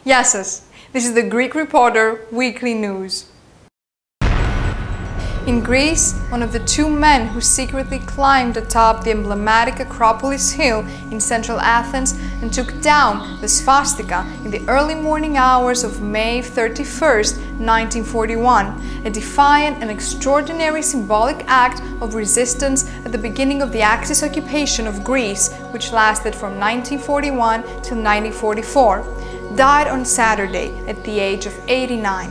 Γεια σας! This is the Greek Reporter Weekly News. In Greece, one of the two men who secretly climbed atop the emblematic Acropolis hill in central Athens and took down the swastika in the early morning hours of May 31st, 1941, a defiant and extraordinary symbolic act of resistance at the beginning of the Axis occupation of Greece, which lasted from 1941 till 1944, died on Saturday at the age of 89.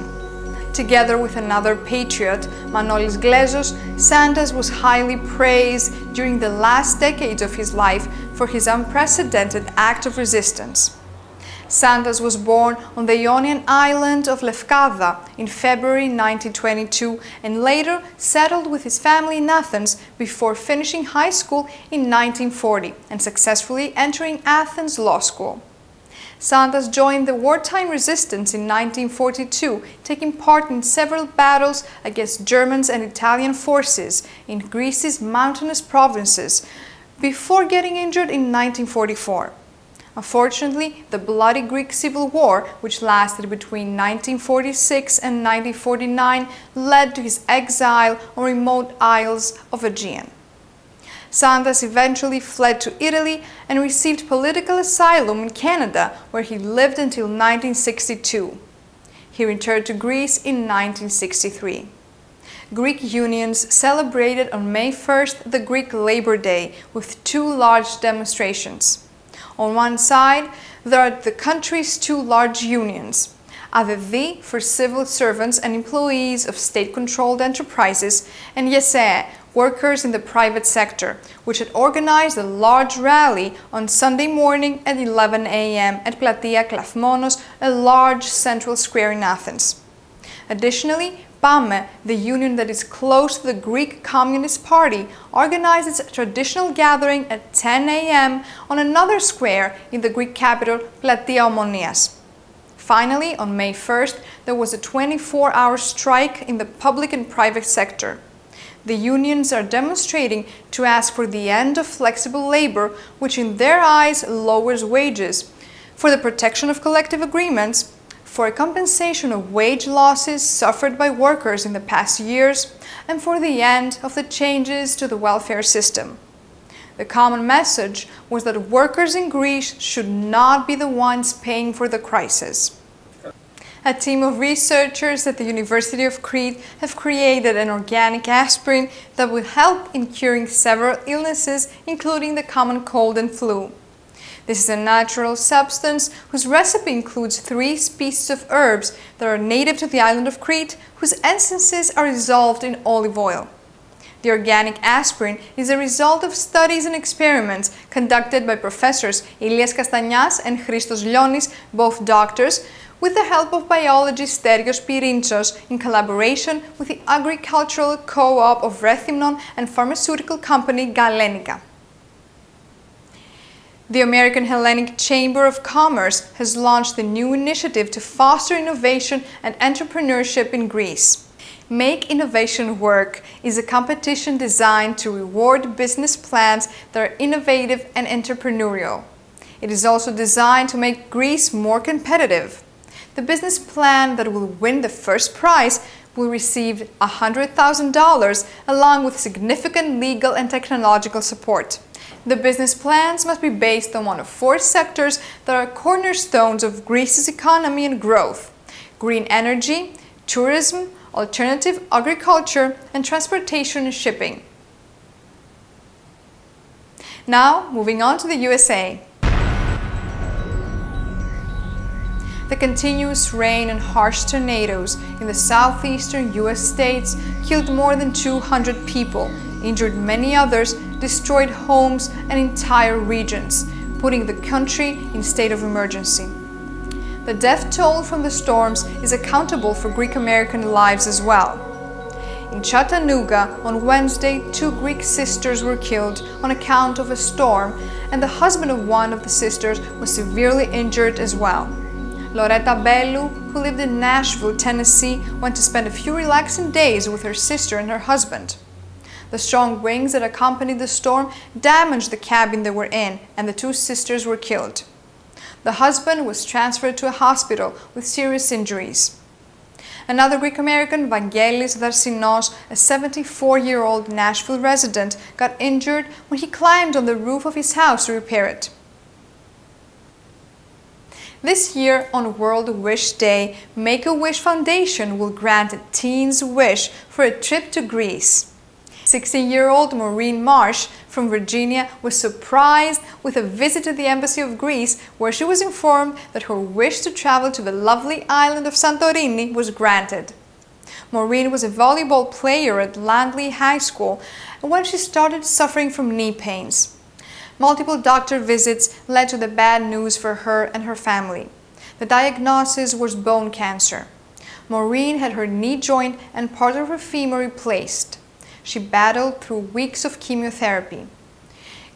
Together with another patriot, Manolis Glezos, Santas was highly praised during the last decades of his life for his unprecedented act of resistance. Santas was born on the Ionian island of Lefkada in February 1922 and later settled with his family in Athens before finishing high school in 1940 and successfully entering Athens Law School. Santas joined the wartime resistance in 1942, taking part in several battles against Germans and Italian forces in Greece's mountainous provinces, before getting injured in 1944. Unfortunately, the bloody Greek Civil War, which lasted between 1946 and 1949, led to his exile on remote isles of Aegean. Santas eventually fled to Italy and received political asylum in Canada, where he lived until 1962. He returned to Greece in 1963. Greek unions celebrated on May 1st the Greek Labor Day with two large demonstrations. On one side, there are the country's two large unions, AVEVI for civil servants and employees of state-controlled enterprises, and YESE, workers in the private sector, which had organized a large rally on Sunday morning at 11 a.m. at Platia Klathmonos, a large central square in Athens. Additionally, PAME, the union that is close to the Greek Communist Party, organized its traditional gathering at 10 a.m. on another square in the Greek capital, Platia Omonias. Finally, on May 1st, there was a 24-hour strike in the public and private sector. The unions are demonstrating to ask for the end of flexible labor, which in their eyes lowers wages, for the protection of collective agreements, for a compensation of wage losses suffered by workers in the past years, and for the end of the changes to the welfare system. The common message was that workers in Greece should not be the ones paying for the crisis. A team of researchers at the University of Crete have created an organic aspirin that will help in curing several illnesses, including the common cold and flu. This is a natural substance whose recipe includes 3 species of herbs that are native to the island of Crete, whose essences are dissolved in olive oil. The organic aspirin is a result of studies and experiments conducted by professors Ilias Kastanias and Christos Lyonis, both doctors, with the help of biologist Sterios Pirintsos in collaboration with the agricultural co-op of Rethymnon and pharmaceutical company Galenica. The American Hellenic Chamber of Commerce has launched a new initiative to foster innovation and entrepreneurship in Greece. Make Innovation Work is a competition designed to reward business plans that are innovative and entrepreneurial. It is also designed to make Greece more competitive. The business plan that will win the first prize will receive $100,000 along with significant legal and technological support. The business plans must be based on one of 4 sectors that are cornerstones of Greece's economy and growth: green energy, tourism, alternative agriculture, and transportation and shipping. Now, moving on to the USA. The continuous rain and harsh tornadoes in the southeastern US states killed more than 200 people, injured many others, destroyed homes and entire regions, putting the country in state of emergency. The death toll from the storms is accountable for Greek American lives as well. In Chattanooga, on Wednesday, 2 Greek sisters were killed on account of a storm, and the husband of one of the sisters was severely injured as well. Loretta Bellu, who lived in Nashville, Tennessee, went to spend a few relaxing days with her sister and her husband. The strong winds that accompanied the storm damaged the cabin they were in, and the 2 sisters were killed. The husband was transferred to a hospital with serious injuries. Another Greek-American, Vangelis Darsinos, a 74-year-old Nashville resident, got injured when he climbed on the roof of his house to repair it. This year, on World Wish Day, Make-A-Wish Foundation will grant a teen's wish for a trip to Greece. 16-year-old Maureen Marsh from Virginia was surprised with a visit to the Embassy of Greece, where she was informed that her wish to travel to the lovely island of Santorini was granted. Maureen was a volleyball player at Langley High School when she started suffering from knee pains. Multiple doctor visits led to the bad news for her and her family. The diagnosis was bone cancer. Maureen had her knee joint and part of her femur replaced. She battled through weeks of chemotherapy.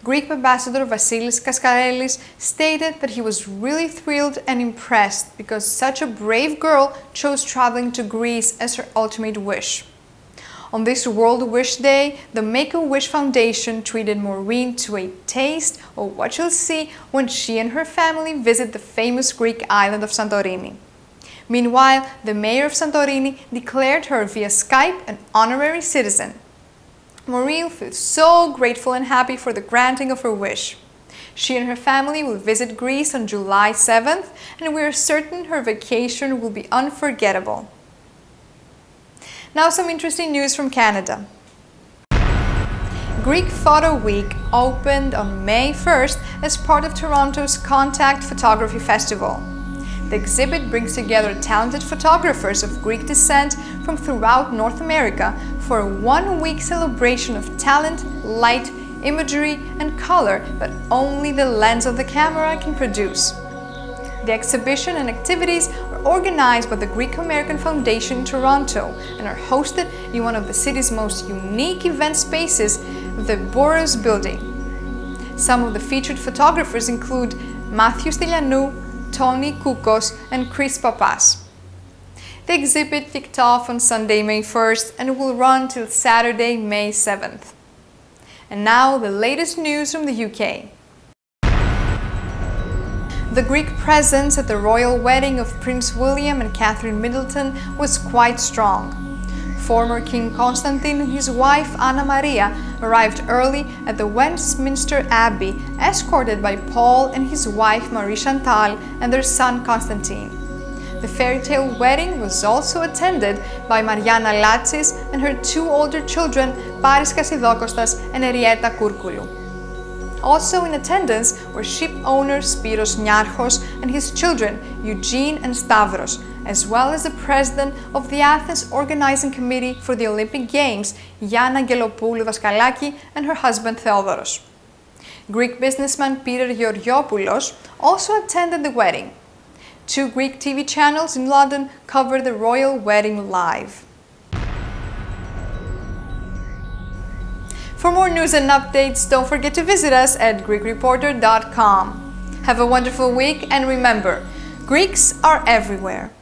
Greek ambassador Vasilis Kaskarelis stated that he was really thrilled and impressed because such a brave girl chose traveling to Greece as her ultimate wish. On this World Wish Day, the Make-A-Wish Foundation treated Maureen to a taste of what she'll see when she and her family visit the famous Greek island of Santorini. Meanwhile, the mayor of Santorini declared her via Skype an honorary citizen. Maureen feels so grateful and happy for the granting of her wish. She and her family will visit Greece on July 7th, and we are certain her vacation will be unforgettable. Now some interesting news from Canada. Greek Photo Week opened on May 1st as part of Toronto's Contact Photography Festival. The exhibit brings together talented photographers of Greek descent from throughout North America for a one-week celebration of talent, light, imagery, and color that only the lens of the camera can produce. The exhibition and activities are organized by the Greek-American Foundation in Toronto and are hosted in one of the city's most unique event spaces, the Boros Building. Some of the featured photographers include Matthew Stylianou, Tony Koukos, and Chris Papas. The exhibit kicked off on Sunday, May 1st and will run till Saturday, May 7th. And now the latest news from the UK. The Greek presence at the royal wedding of Prince William and Catherine Middleton was quite strong. Former King Constantine and his wife Anna Maria arrived early at the Westminster Abbey, escorted by Paul and his wife Marie Chantal and their son Constantine. The fairy tale wedding was also attended by Mariana Latsis and her two older children, Paris Kasidokostas and Erieta Kourkoulou. Also in attendance were ship owner Spiros Niarchos and his children, Eugene and Stavros, as well as the president of the Athens Organizing Committee for the Olympic Games, Gianna Gelopoulou Daskalaki, and her husband Theodoros. Greek businessman Peter Georgiopoulos also attended the wedding. Two Greek TV channels in London covered the royal wedding live. For more news and updates, don't forget to visit us at GreekReporter.com. Have a wonderful week, and remember, Greeks are everywhere.